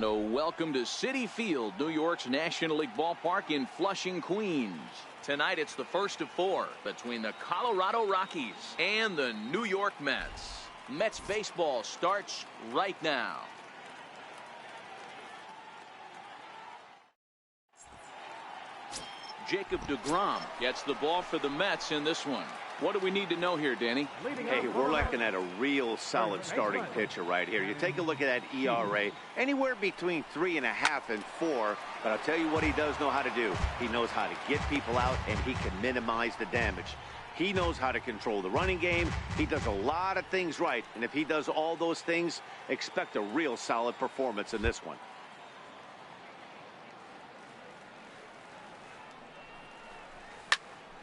And a welcome to Citi Field, New York's National League ballpark in Flushing, Queens. Tonight it's the first of 4 between the Colorado Rockies and the New York Mets. Mets baseball starts right now. Jacob deGrom gets the ball for the Mets in this one. What do we need to know here, Danny? Hey, we're looking at a real solid starting pitcher right here. You take a look at that ERA, anywhere between 3.5 and 4. But I'll tell you what he does know how to do. He knows how to get people out, and he can minimize the damage. He knows how to control the running game. He does a lot of things right. And if he does all those things, expect a real solid performance in this one.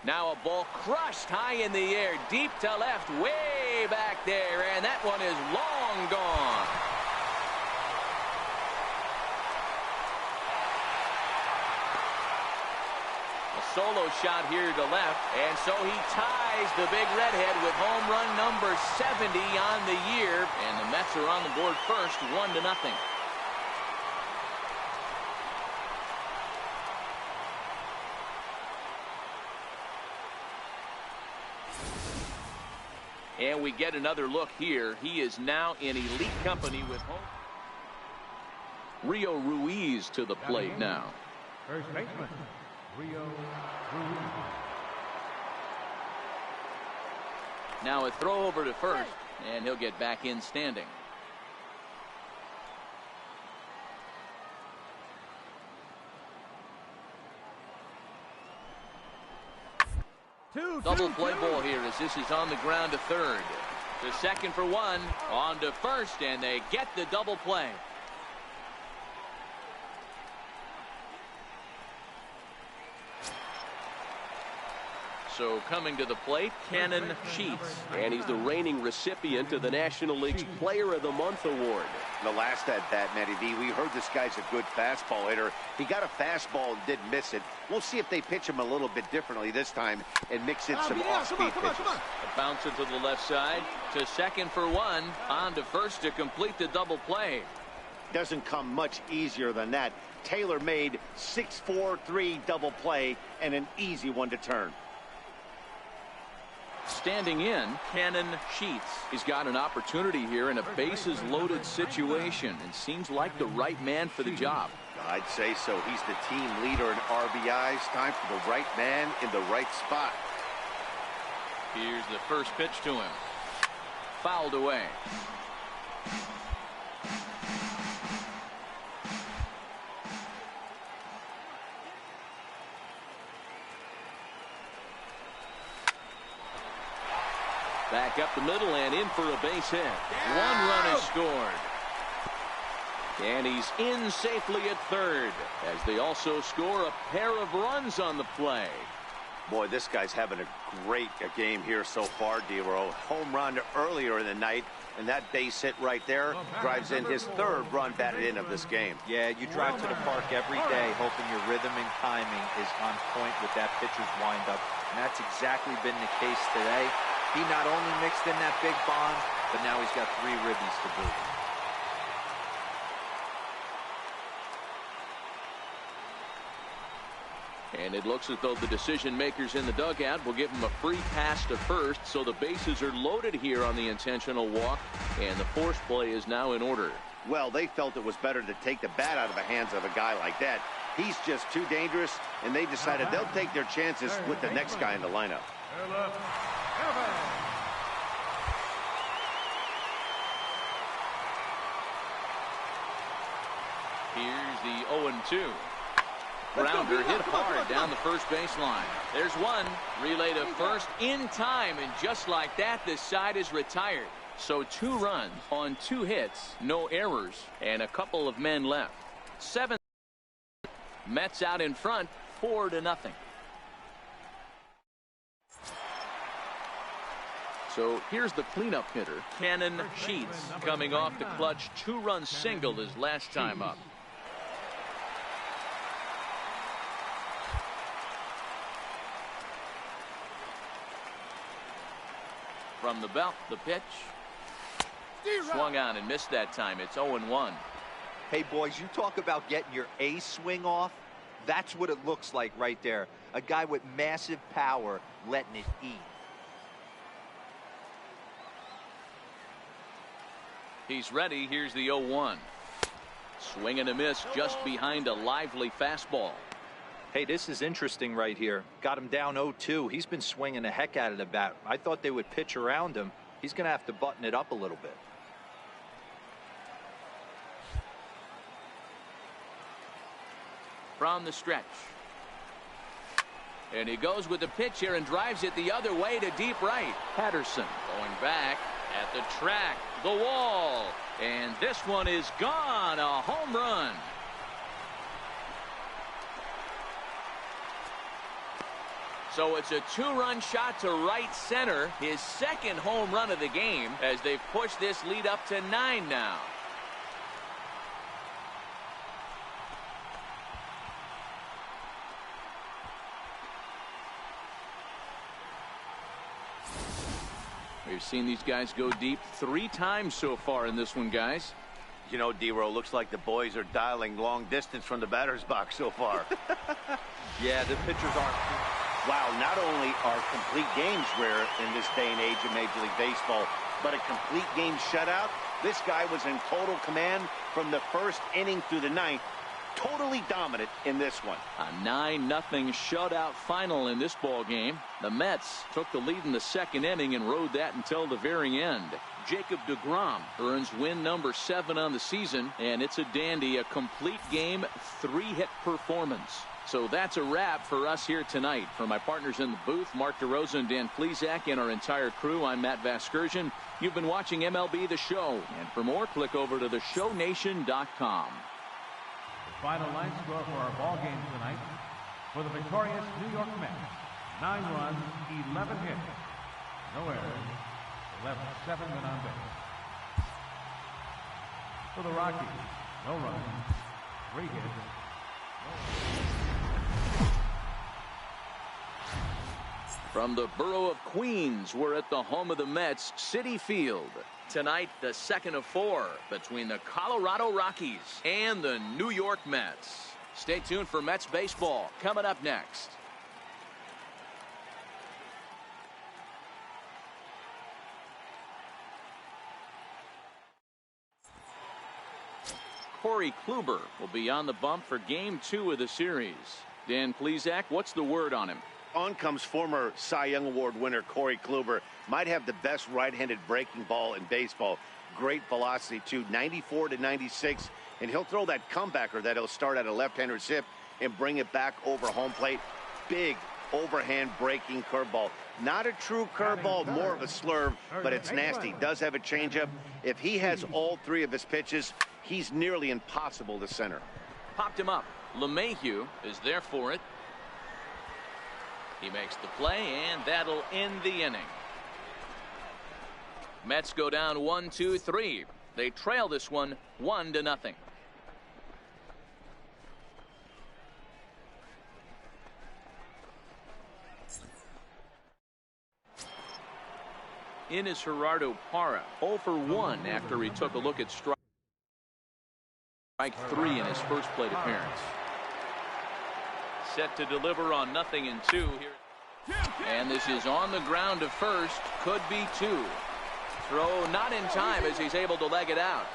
Now a ball crushed high in the air, deep to left, way back there, and that one is long gone. A solo shot here to left, and so he ties the big redhead with home run number 70 on the year, and the Mets are on the board first, 1-0. And we get another look here. He is now in elite company with home. Rio Ruiz to the plate now. First baseman, Rio Ruiz. Now a throw over to first, and he'll get back in standing. Double play ball here as this is on the ground to third. To second for one, on to first, and they get the double play. So coming to the plate, Cannon Sheets. And he's the reigning recipient of the National League's Player of the Month award. The last at bat, Matty V, we heard this guy's a good fastball hitter. He got a fastball and didn't miss it. We'll see if they pitch him a little bit differently this time and mix in some off-speed pitches. A bounce into the left side. To second for one. On to first to complete the double play. Doesn't come much easier than that. Taylor made 6-4-3 double play and an easy one to turn. Standing in, Cannon Sheets. He's got an opportunity here in a bases-loaded situation and seems like the right man for the job. I'd say so. He's the team leader in RBIs. Time for the right man in the right spot. Here's the first pitch to him. Fouled away. Back up the middle and in for a base hit. 1 run is scored. And he's in safely at third as they also score a pair of runs on the play. Boy, this guy's having a great game here so far, D-Row. Home run earlier in the night, and that base hit right there drives in his 3rd run batted in of this game. Yeah, you drive to the park every day hoping your rhythm and timing is on point with that pitcher's windup, and that's exactly been the case today. He not only mixed in that big bomb, but now he's got 3 ribbies to boot. And it looks as though the decision makers in the dugout will give him a free pass to first, so the bases are loaded here on the intentional walk, and the force play is now in order. Well, they felt it was better to take the bat out of the hands of a guy like that. He's just too dangerous, and they decided they'll take their chances with the next guy in the lineup. Here's the 0-2. Grounder hit hard down the first baseline. There's one. Relay to first in time, and just like that, this side is retired. So 2 runs on 2 hits, no errors, and a couple of men left. 7. Mets out in front, 4-0. So here's the cleanup hitter, Cannon Sheets, coming off the clutch 2-run single his last time up. From the belt, the pitch. Swung on and missed that time. It's 0-1. Hey, boys, you talk about getting your A swing off. That's what it looks like right there. A guy with massive power letting it eat. He's ready. Here's the 0-1. Swing and a miss just behind a lively fastball. Hey, this is interesting right here. Got him down 0-2. He's been swinging the heck out of the bat. I thought they would pitch around him. He's going to have to button it up a little bit. From the stretch. And he goes with the pitch here and drives it the other way to deep right. Patterson going back at the track, the wall. And this one is gone. A home run. So it's a two-run shot to right center. His second home run of the game as they've pushed this lead up to 9 now. We've seen these guys go deep 3 times so far in this one, guys. You know, D-Row, looks like the boys are dialing long distance from the batter's box so far. Yeah, the pitchers aren't. Wow, not only are complete games rare in this day and age of Major League Baseball, but a complete game shutout. This guy was in total command from the first inning through the 9th. Totally dominant in this one. A 9-0 shutout final in this ball game. The Mets took the lead in the second inning and rode that until the very end. Jacob deGrom earns win number 7 on the season, and it's a dandy, a complete game 3-hit performance. So that's a wrap for us here tonight. For my partners in the booth, Mark DeRosa and Dan Plesac, and our entire crew, I'm Matt Vasgersian. You've been watching MLB The Show, and for more, click over to theshownation.com. Final line score for our ball game tonight. For the victorious New York Mets, 9 runs, 11 hits, no errors, 7 men on base. For the Rockies, no runs, 3 hits, no errors. From the borough of Queens, we're at the home of the Mets, Citi Field. Tonight, the second of 4 between the Colorado Rockies and the New York Mets. Stay tuned for Mets baseball coming up next. Corey Kluber will be on the bump for Game 2 of the series. Dan Plesac, what's the word on him? On comes former Cy Young Award winner Corey Kluber. Might have the best right-handed breaking ball in baseball. Great velocity, too, 94 to 96. And he'll throw that comebacker that he'll start at a left-hander's hip and bring it back over home plate. Big overhand breaking curveball. Not a true curveball, more of a slurve, but it's nasty. Does have a changeup. If he has all 3 of his pitches, he's nearly impossible to center. Popped him up. LeMahieu is there for it. He makes the play, and that'll end the inning. Mets go down 1-2-3. They trail this one 1-0. In is Gerardo Parra, 0 for 1 after he took a look at strike 3 in his first plate appearance. Set to deliver on 0-2 here. And this is on the ground to first. Could be 2. Throw not in time as he's able to leg it out.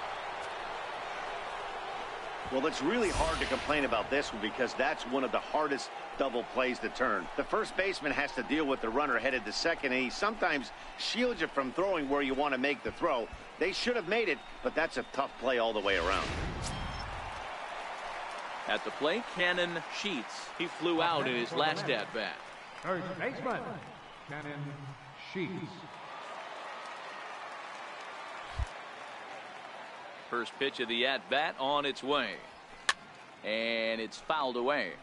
Well, it's really hard to complain about this one because that's one of the hardest double plays to turn. The first baseman has to deal with the runner headed to second, and he sometimes shields you from throwing where you want to make the throw. They should have made it, but that's a tough play all the way around. At the plate, Cannon Sheets. He flew out in his last at-bat. First baseman, Cannon Sheets. First pitch of the at-bat on its way. And it's fouled away.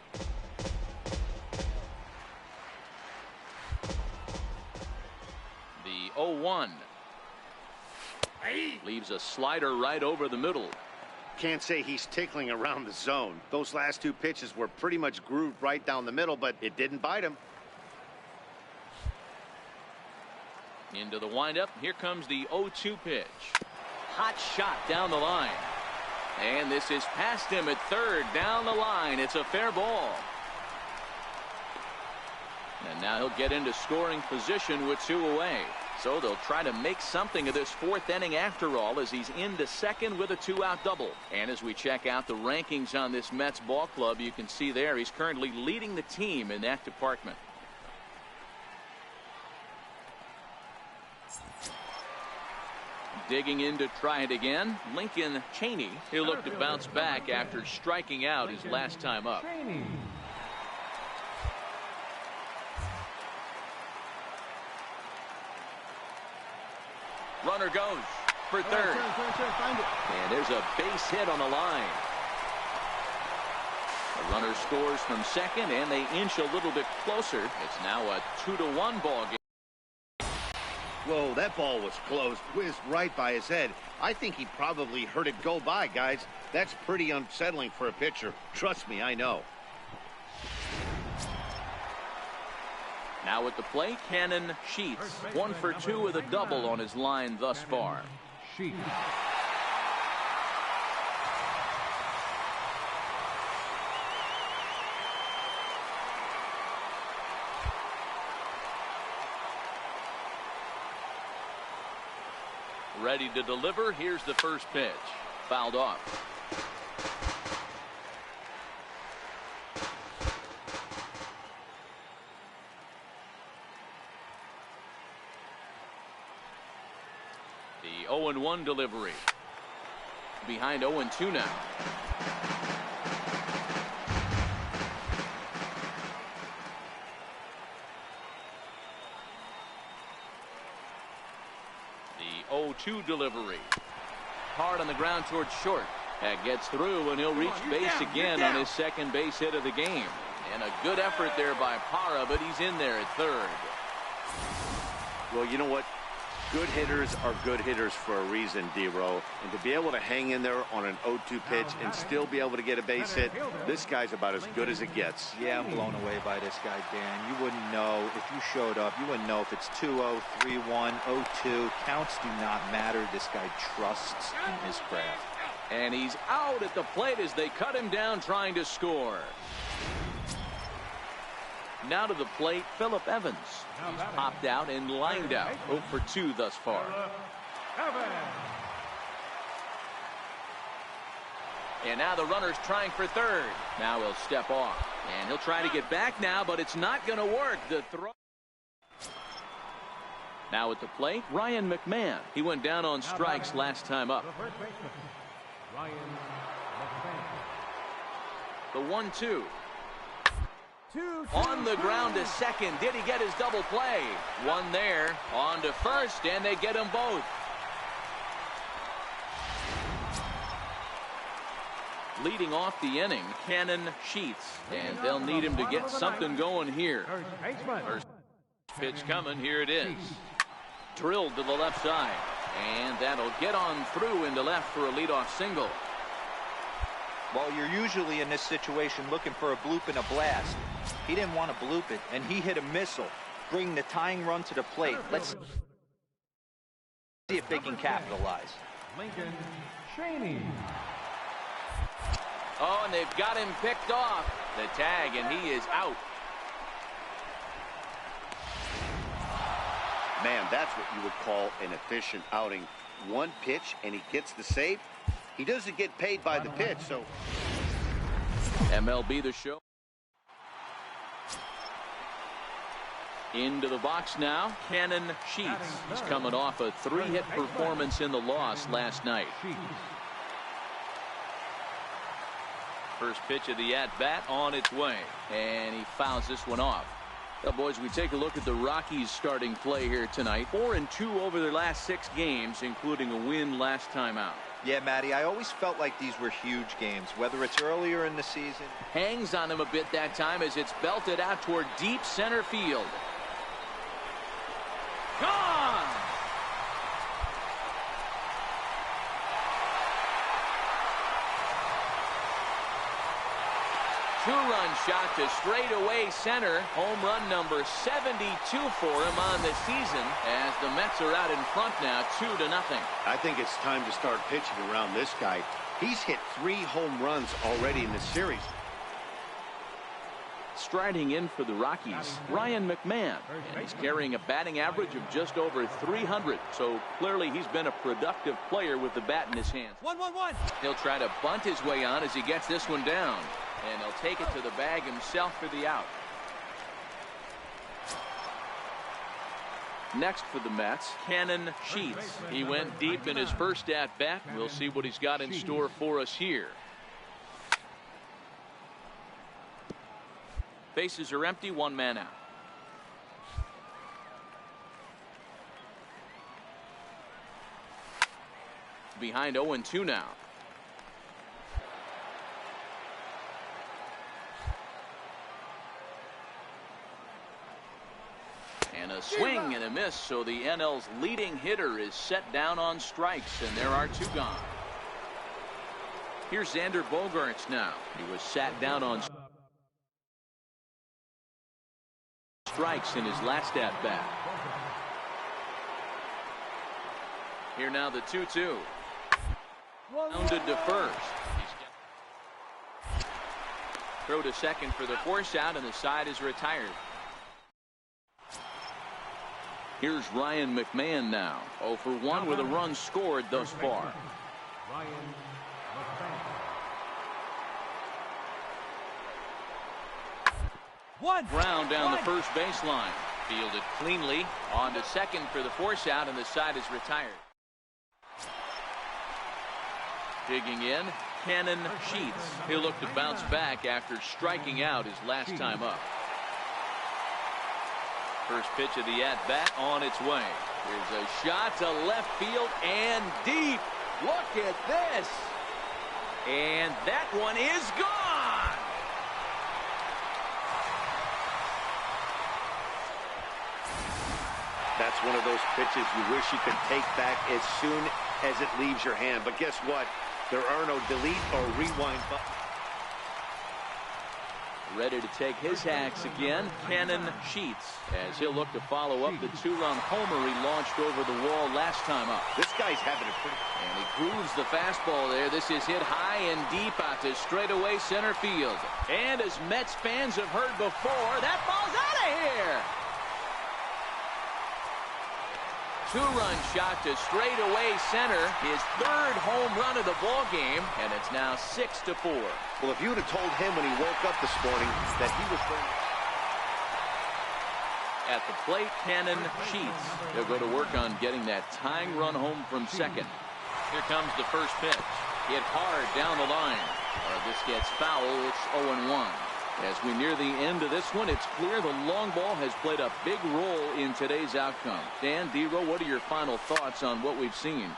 The 0-1. Leaves a slider right over the middle. Can't say he's tickling around the zone. Those last 2 pitches were pretty much grooved right down the middle, but it didn't bite him. Into the windup. Here comes the 0-2 pitch. Hot shot down the line. And this is past him at third, down the line. It's a fair ball. And now he'll get into scoring position with 2 away. So they'll try to make something of this 4th inning after all, as he's into second with a 2-out double. And as we check out the rankings on this Mets ball club, you can see there he's currently leading the team in that department. Digging in to try it again, Lincoln Cheney. He'll look to bounce back after striking out his last time up. Runner goes for third. And there's a base hit on the line. The runner scores from second, and they inch a little bit closer. It's now a 2-1 ball game. Whoa, that ball was close. Whizzed right by his head. I think he probably heard it go by, guys. That's pretty unsettling for a pitcher. Trust me, I know. Now at the plate, Cannon Sheets. 1 for 2 with a double on his line thus far. Sheets. Ready to deliver. Here's the first pitch. Fouled off. The 0-1 delivery. Behind 0-2 now. The 0-2 delivery. Hard on the ground towards short. That gets through, and he'll reach base again on his second base hit of the game. And a good effort there by Parra, but he's in there at third. Well, you know what? Good hitters are good hitters for a reason, D-Row. And to be able to hang in there on an 0-2 pitch and still be able to get a base hit, this guy's about as good as it gets. Yeah, I'm blown away by this guy, Dan. You wouldn't know if you showed up. You wouldn't know if it's 2-0, 3-1, 0-2. Counts do not matter. This guy trusts in his craft. And he's out at the plate as they cut him down trying to score. Now to the plate, Phillip Evans. He's popped out and lined out. 0 for 2 thus far. And now the runner's trying for third. Now he'll step off. And he'll try to get back now, but it's not going to work. The throw. Now at the plate, Ryan McMahon. He went down on strikes last time up. The 1-2. On the ground to second. Did he get his double play? One there. On to first, and they get them both. Leading off the inning, Cannon Sheets. And they'll need him to get something going here. First pitch coming. Here it is. Drilled to the left side. And that'll get on through into left for a leadoff single. Well, you're usually in this situation looking for a bloop and a blast. He didn't want to bloop it, and he hit a missile, bringing the tying run to the plate. Let's see if they can capitalize. Lincoln Cheney. Oh, and they've got him picked off. The tag, and he is out. Man, that's what you would call an efficient outing. One pitch, and he gets the save. He doesn't get paid by the pitch, so. MLB The Show. Into the box now, Cannon Sheets. He's coming off a 3-hit performance in the loss last night. First pitch of the at-bat on its way, and he fouls this one off. Well, boys, we take a look at the Rockies' starting play here tonight. 4-2 over their last 6 games, including a win last time out. Yeah, Matty, I always felt like these were huge games, whether it's earlier in the season. Hangs on him a bit that time as it's belted out toward deep center field. Gone! Two-run shot to straightaway center. Home run number 72 for him on the season as the Mets are out in front now 2-0. I think it's time to start pitching around this guy. He's hit 3 home runs already in this series. Striding in for the Rockies, Ryan McMahon, and he's carrying a batting average of just over 300. So clearly he's been a productive player with the bat in his hands. 1-1-1. He'll try to bunt his way on as he gets this one down, and he'll take it to the bag himself for the out. Next for the Mets, Cannon Sheets. He went deep in his first at bat. We'll see what he's got in store for us here. Bases are empty, 1 man out. Behind 0-2 now. And a swing and a miss, so the NL's leading hitter is set down on strikes, and there are 2 gone. Here's Xander Bogaerts now. He was sat down on strikes in his last at bat. Here now the 2-2. Rounded to first. Throw to second for the force out, and the side is retired. Here's Ryan McMahon now. 0 for 1 with a run scored thus far. Ryan McMahon. Ground down the first baseline. Fielded cleanly. On to second for the force out, and the side is retired. Digging in, Cannon Sheets. He'll look to bounce back after striking out his last time up. First pitch of the at-bat on its way. Here's a shot to left field and deep. Look at this. And that one is gone. That's one of those pitches you wish you could take back as soon as it leaves your hand. But guess what? There are no delete or rewind buttons. Ready to take his hacks again, Cannon Sheets, as he'll look to follow up the 2-run homer he launched over the wall last time up. This guy's having a pretty... And he grooves the fastball there. This is hit high and deep out to straightaway center field. And as Mets fans have heard before, that ball's out of here. 2-run shot to straightaway center, his 3rd home run of the ball game, and it's now 6-4. Well, if you would have told him when he woke up this morning that he was going... At the plate, Cannon Sheets. He'll go to work on getting that tying run home from second. Here comes the first pitch. Hit hard down the line. This gets foul. It's 0-1. As we near the end of this one, it's clear the long ball has played a big role in today's outcome. Dan, D-Row, what are your final thoughts on what we've seen?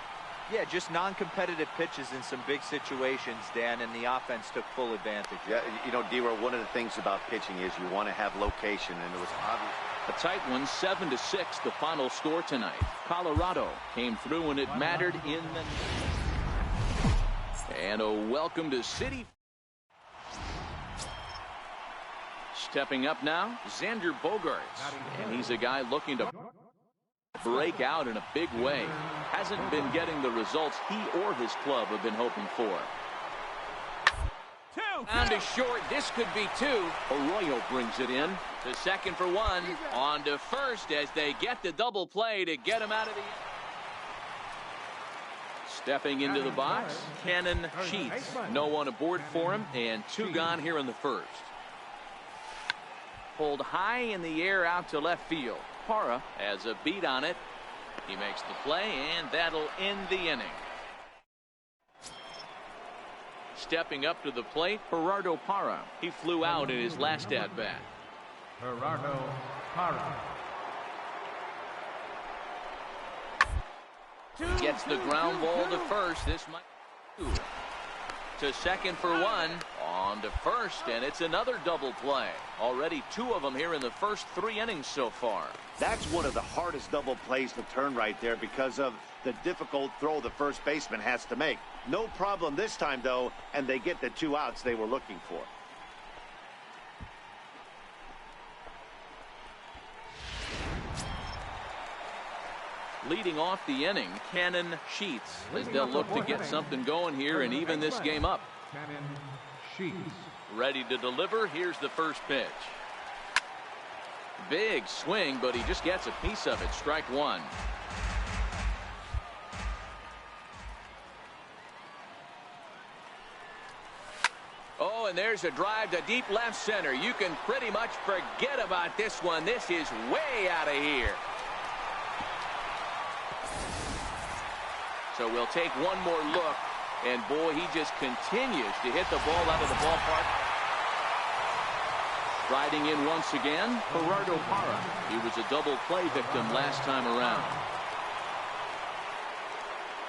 Yeah, just non-competitive pitches in some big situations, Dan, and the offense took full advantage. Yeah, you know, D-Row, one of the things about pitching is you want to have location, and it was obvious. A tight one, 7-6, the final score tonight. Colorado came through when it mattered in the... And a welcome to City. Stepping up now, Xander Bogaerts, and he's a guy looking to break out in a big way. Hasn't been getting the results he or his club have been hoping for. Down to short, this could be 2. Arroyo brings it in. To second for 1. On to first as they get the double play to get him out of the... Stepping into the box, Cannon Sheets. No one aboard for him, and 2 gone here in the first. Pulled high in the air out to left field. Parra has a beat on it. He makes the play, and that'll end the inning. Stepping up to the plate, Gerardo Parra. He flew out in his last at-bat. Gerardo Parra. Gets the ground ball to first. This might be 2. To second for 1. On to first, and it's another double play. Already 2 of them here in the first 3 innings so far. That's one of the hardest double plays to turn right there because of the difficult throw the first baseman has to make. No problem this time, though, and they get the 2 outs they were looking for. Leading off the inning, Cannon Sheets, as they'll look to get something going here and even this game up. Cannon Sheets. Ready to deliver. Here's the first pitch. Big swing, but he just gets a piece of it. Strike one. Oh, and there's a drive to deep left center. You can pretty much forget about this one. This is way out of here. So we'll take one more look, and boy, he just continues to hit the ball out of the ballpark. Riding in once again, Gerardo Parra. He was a double play victim last time around.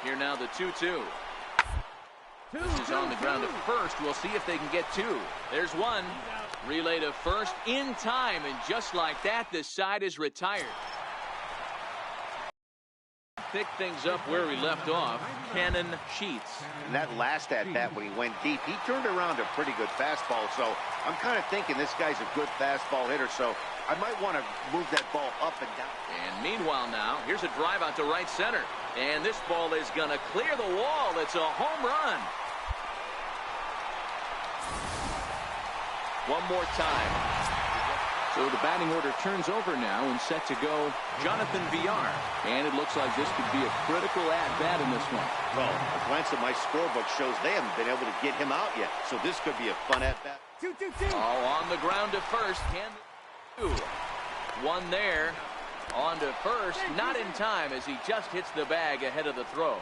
Here now the 2-2. This is on the ground at first. We'll see if they can get two. There's one. Relay to first in time, and just like that, this side is retired. Pick things up where we left off. Cannon Sheets. And that last at-bat when he went deep, he turned around a pretty good fastball. So I'm kind of thinking this guy's a good fastball hitter. So I might want to move that ball up and down. And meanwhile now, here's a drive out to right center. And this ball is going to clear the wall. It's a home run. One more time. So the batting order turns over now and set to go Jonathan Villar. And it looks like this could be a critical at-bat in this one. Well, a glance at my scorebook shows they haven't been able to get him out yet. So this could be a fun at-bat. Oh, on the ground to first. Can two. One there. On to first. Not in time as he just hits the bag ahead of the throw.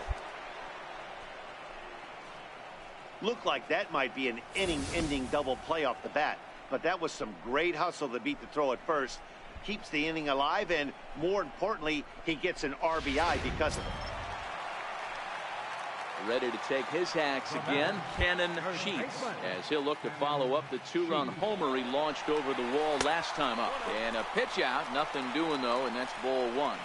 Looked like that might be an inning-ending double play off the bat. But that was some great hustle to beat the throw at first. Keeps the inning alive, and more importantly, he gets an RBI because of it. Ready to take his hacks again, Cannon Sheets, as he'll look to follow up the two-run homer he launched over the wall last time up. And a pitch out, nothing doing though, and that's ball one.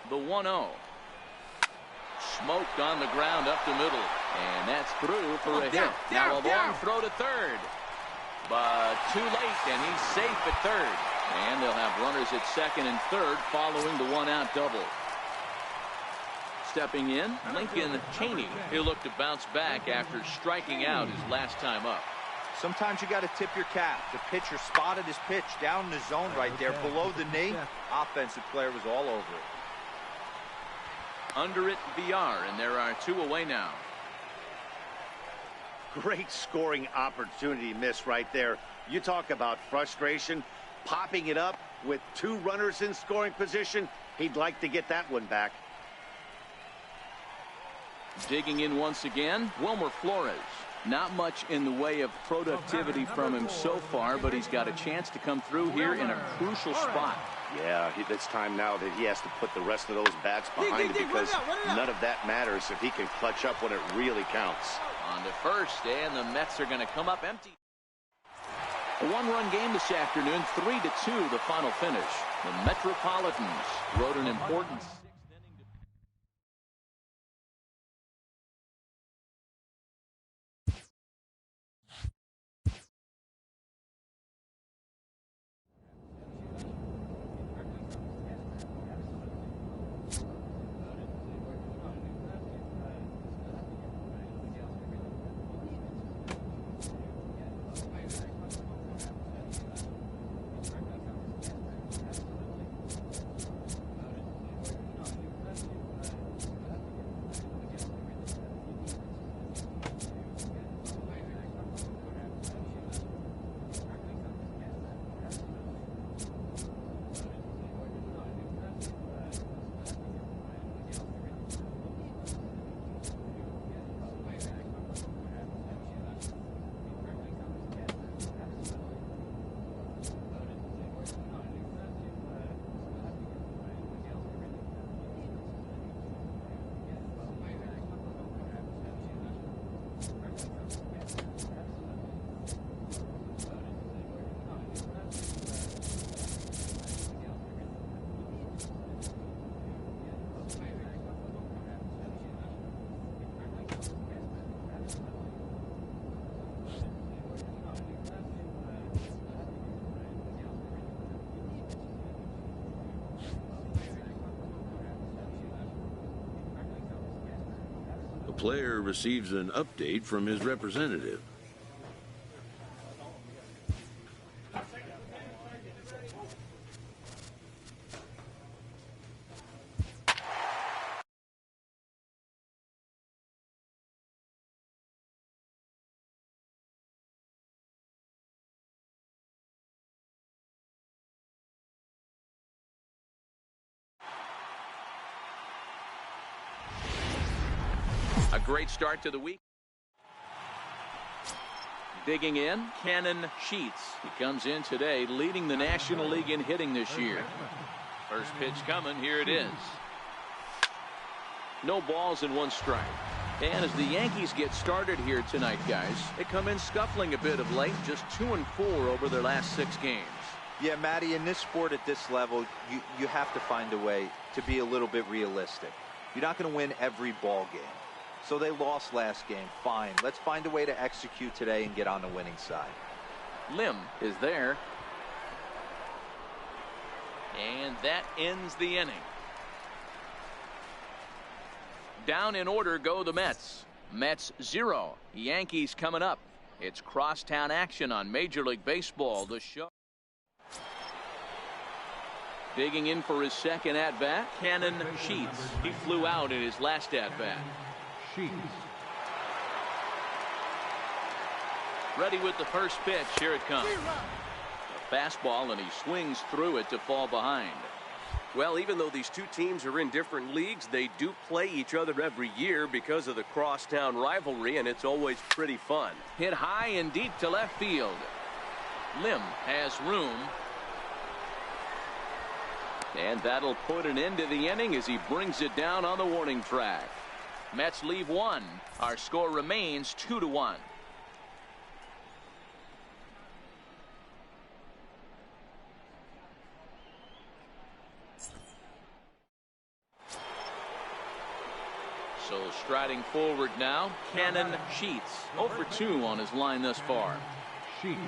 The 1-0. Smoked on the ground up the middle, and that's through for a hit. Now a long throw to third, but too late, and he's safe at third. And they'll have runners at second and third following the one-out double. Stepping in, Lincoln Cheney. He'll look to bounce back after striking out his last time up. Sometimes you got to tip your cap. The pitcher spotted his pitch down in the zone right there below the knee. Offensive player was all over it. Under it, Villar, and there are two away now. Great scoring opportunity miss right there. You talk about frustration, popping it up with two runners in scoring position. He'd like to get that one back. Digging in once again, Wilmer Flores. Not much in the way of productivity from him so far, but he's got a chance to come through here in a crucial spot. Yeah, it's time now that he has to put the rest of those bats behind him because none of that matters if he can clutch up when it really counts. On to first, and the Mets are going to come up empty. A one-run game this afternoon, 3-2 the final finish. The Metropolitans rode an important A player receives an update from his representative. A great start to the week. Digging in, Cannon Sheets. He comes in today leading the National League in hitting this year. First pitch coming. Here it is. No balls and 1 strike. And as the Yankees get started here tonight, guys, they come in scuffling a bit of late, just 2-4 over their last 6 games. Yeah, Matty, in this sport at this level, you have to find a way to be a little bit realistic. You're not going to win every ball game. So they lost last game. Fine. Let's find a way to execute today and get on the winning side. Lim is there. And that ends the inning. Down in order go the Mets. Mets 0. Yankees coming up. It's crosstown action on Major League Baseball. The show. Digging in for his second at-bat, Cannon Sheets. He flew out in his last at-bat. Sheets. Ready with the first pitch. Here it comes. A fastball, and he swings through it to fall behind. Well, even though these two teams are in different leagues, they do play each other every year because of the crosstown rivalry, and it's always pretty fun. Hit high and deep to left field. Lim has room. And that'll put an end to the inning as he brings it down on the warning track. Mets leave 1. Our score remains 2-1. So striding forward now, Cannon Sheets. 0 for 2 on his line thus far. Sheets.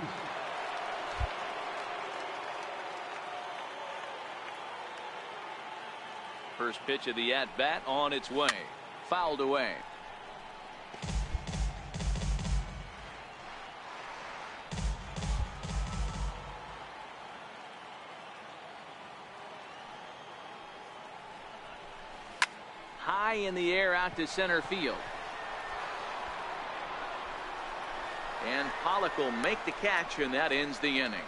First pitch of the at-bat on its way. Fouled away. High in the air out to center field. And Pollock will make the catch, and that ends the inning.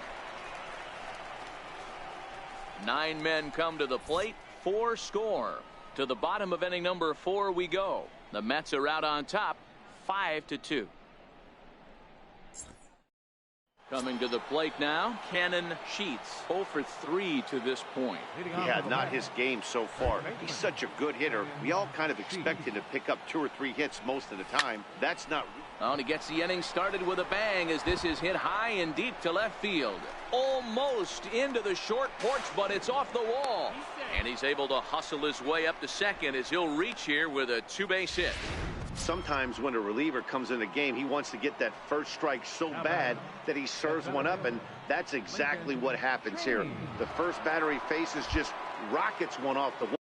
9 men come to the plate. 4 score. To the bottom of inning number 4 we go. The Mets are out on top, 5-2. Coming to the plate now, Cannon Sheets. 0 for 3 to this point. Yeah, not his game so far. He's such a good hitter. We all kind of expect him to pick up 2 or 3 hits most of the time. That's not. Oh, and he gets the inning started with a bang as this is hit high and deep to left field. Almost into the short porch, but it's off the wall. And he's able to hustle his way up to second as he'll reach here with a 2-base hit. Sometimes when a reliever comes in the game, he wants to get that first strike so bad that he serves one up, and that's exactly what happens here. The first batter he faces just rockets one off the wall.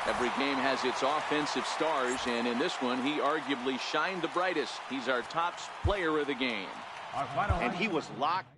Every game has its offensive stars, and in this one, he arguably shined the brightest. He's our top player of the game. And he was locked.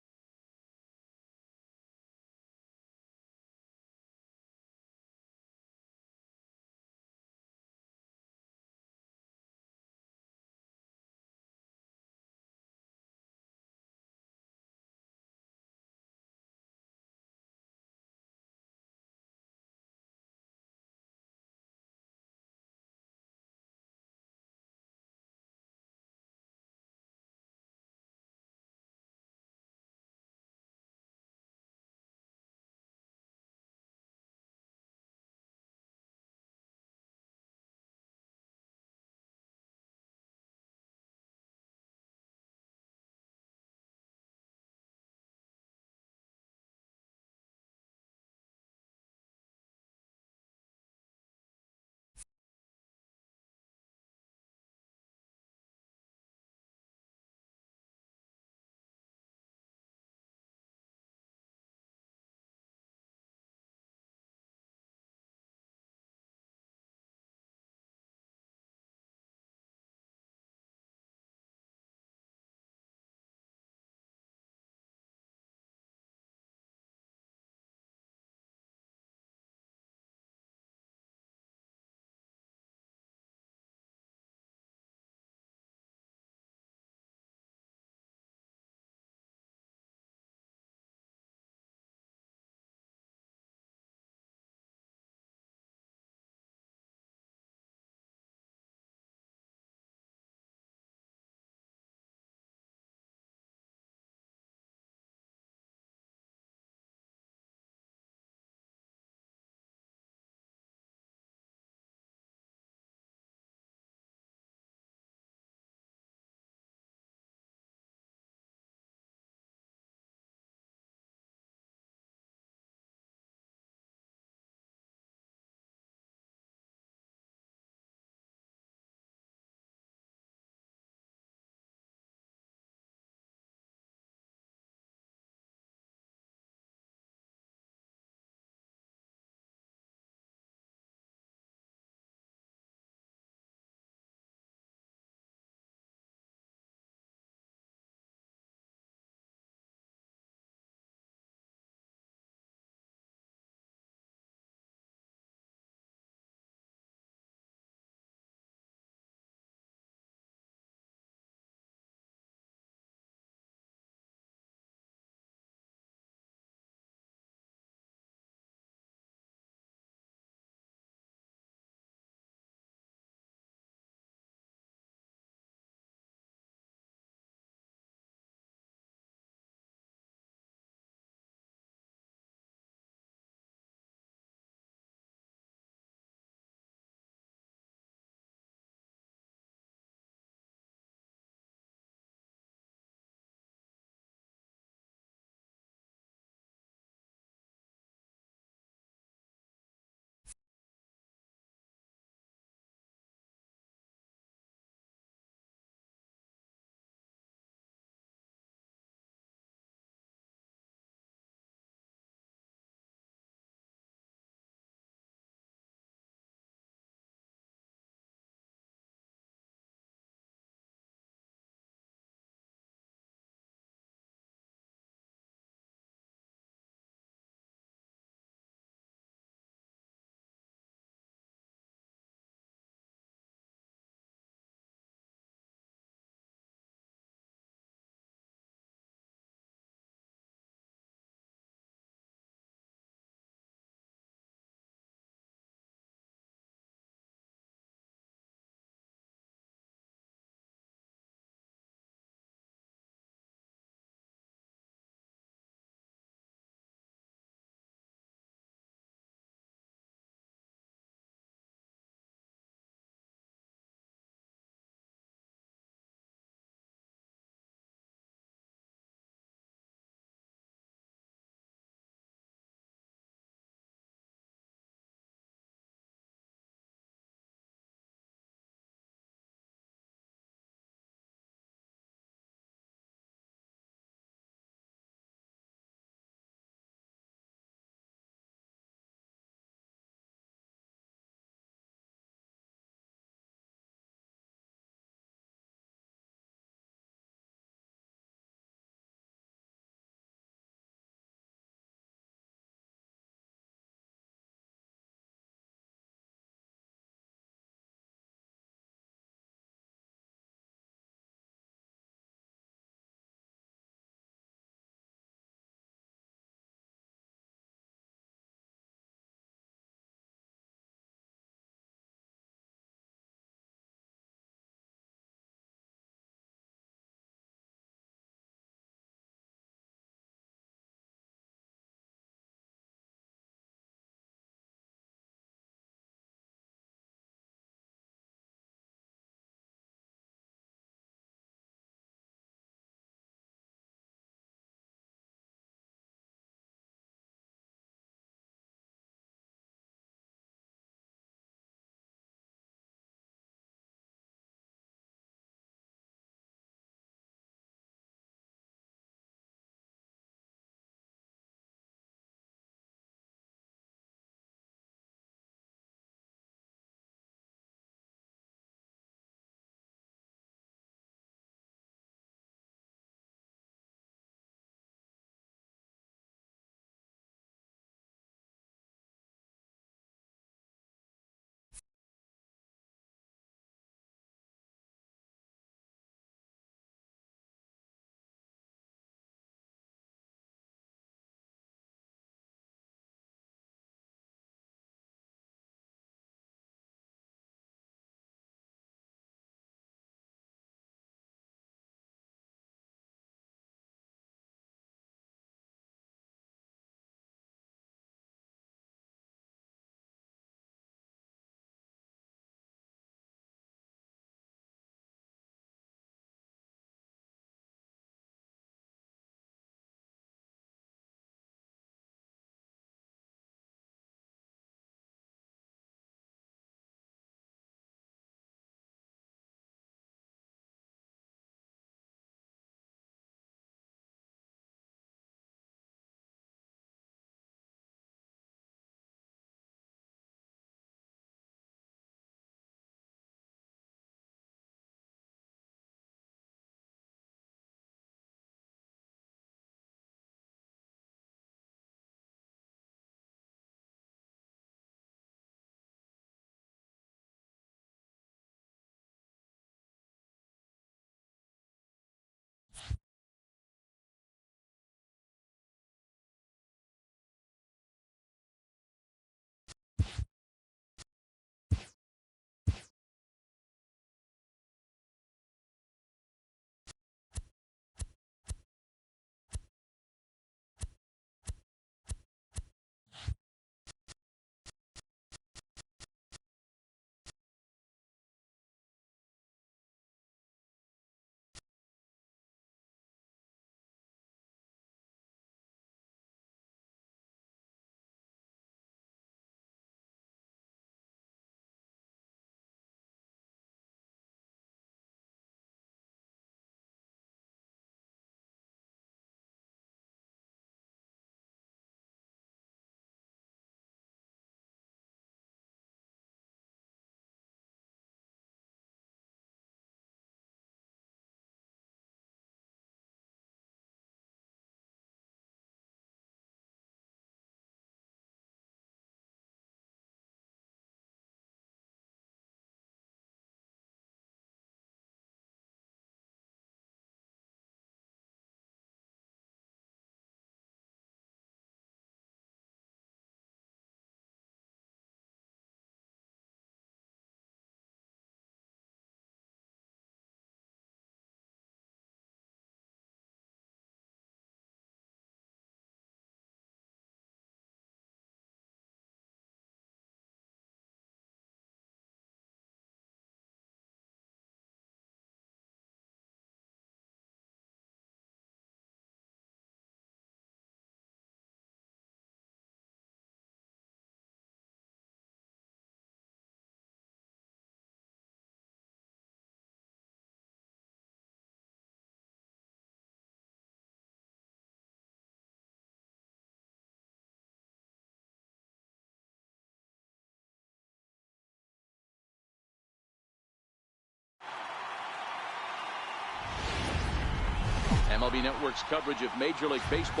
MLB Network's coverage of Major League Baseball.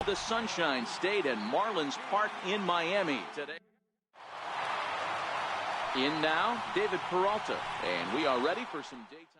The Sunshine State and Marlins Park in Miami today. In now, David Peralta, and we are ready for some daytime.